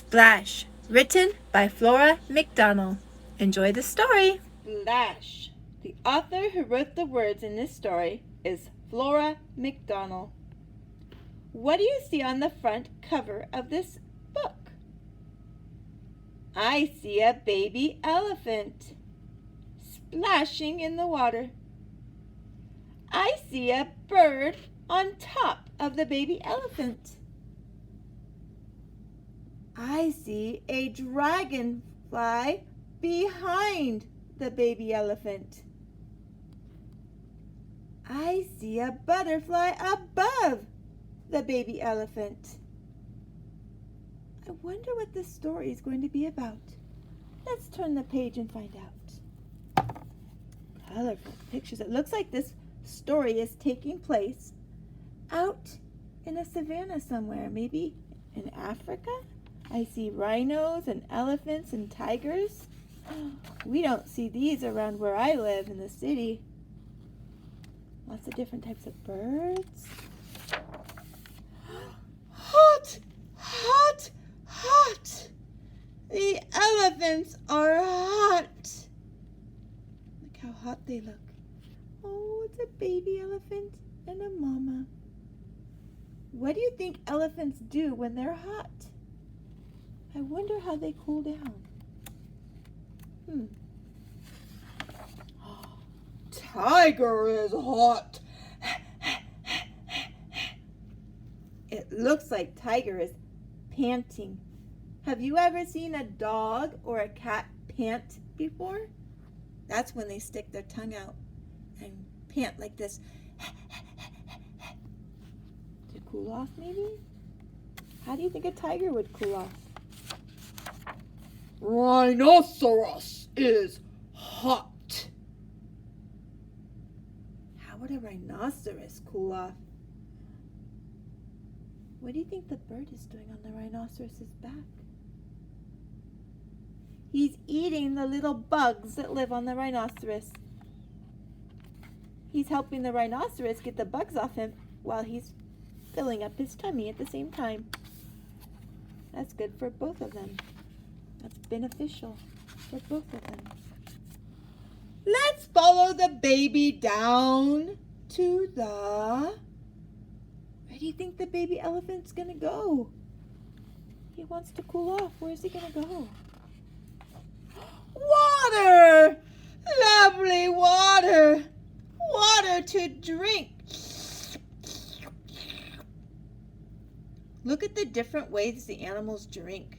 Splash, written by Flora McDonald. Enjoy the story. Splash. The author who wrote the words in this story is Flora McDonald. What do you see on the front cover of this book? I see a baby elephant splashing in the water. I see a bird on top of the baby elephant. I see a dragonfly behind the baby elephant. I see a butterfly above the baby elephant. I wonder what this story is going to be about. Let's turn the page and find out. Colorful pictures. It looks like this story is taking place out in a savanna somewhere, maybe in Africa. I see rhinos and elephants and tigers. We don't see these around where I live in the city. Lots of different types of birds. Hot, hot, hot. The elephants are hot. Look how hot they look. Oh, it's a baby elephant and a mama. What do you think elephants do when they're hot? I wonder how they cool down. Tiger is hot. It looks like Tiger is panting. Have you ever seen a dog or a cat pant before? That's when they stick their tongue out and pant like this. To cool off, maybe? How do you think a tiger would cool off? Rhinoceros is hot. How would a rhinoceros cool off? What do you think the bird is doing on the rhinoceros's back? He's eating the little bugs that live on the rhinoceros. He's helping the rhinoceros get the bugs off him while he's filling up his tummy at the same time. That's good for both of them. That's beneficial for both of them. Let's follow the baby down to the... Where do you think the baby elephant's gonna go? He wants to cool off. Where's he gonna go? Water! Lovely water! Water to drink. Look at the different ways the animals drink.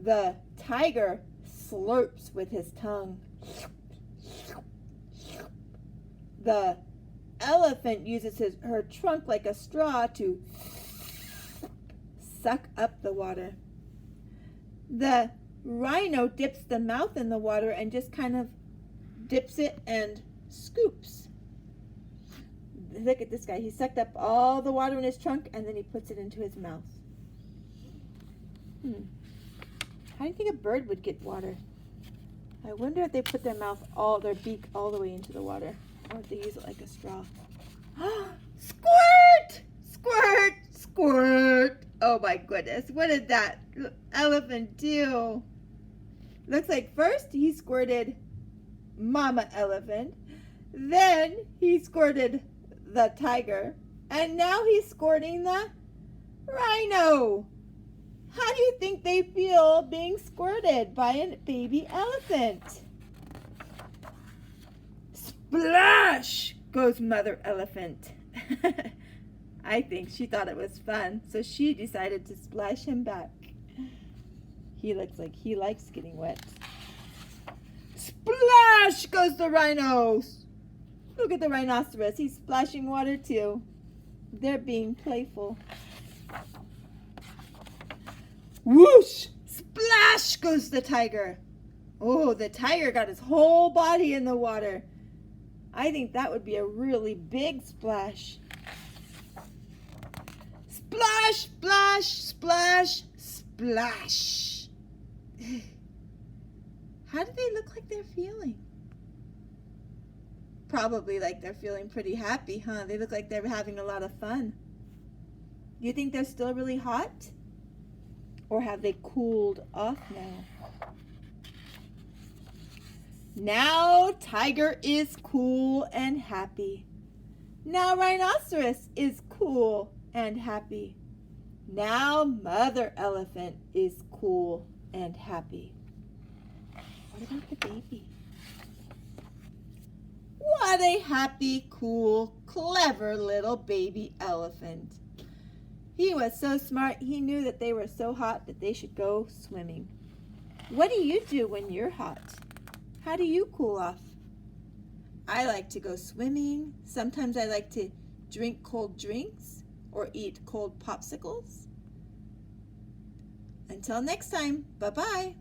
The tiger slurps with his tongue. The elephant uses her trunk like a straw to suck up the water. The rhino dips the mouth in the water and just kind of dips it and scoops. Look at this guy. He sucked up all the water in his trunk and then he puts it into his mouth. How do you think a bird would get water? I wonder if they put their beak all the way into the water, or if they use it like a straw. Squirt! Squirt! Squirt! Oh my goodness, what did that elephant do? Looks like first he squirted Mama Elephant, then he squirted the tiger, and now he's squirting the rhino. How do you think they feel being squirted by a baby elephant? Splash goes Mother Elephant. I think she thought it was fun, so she decided to splash him back. He looks like he likes getting wet. Splash goes the rhino. Look at the rhinoceros. He's splashing water too. They're being playful. Whoosh! Splash goes the tiger. Oh, the tiger got his whole body in the water. I think that would be a really big splash. Splash, splash, splash, splash. How do they look like they're feeling? Probably like they're feeling pretty happy, huh? They look like they're having a lot of fun. You think they're still really hot? Or have they cooled off now? Now tiger is cool and happy. Now rhinoceros is cool and happy. Now mother elephant is cool and happy. What about the baby? What a happy, cool, clever little baby elephant. He was so smart, he knew that they were so hot that they should go swimming. What do you do when you're hot? How do you cool off? I like to go swimming. Sometimes I like to drink cold drinks or eat cold popsicles. Until next time, bye-bye.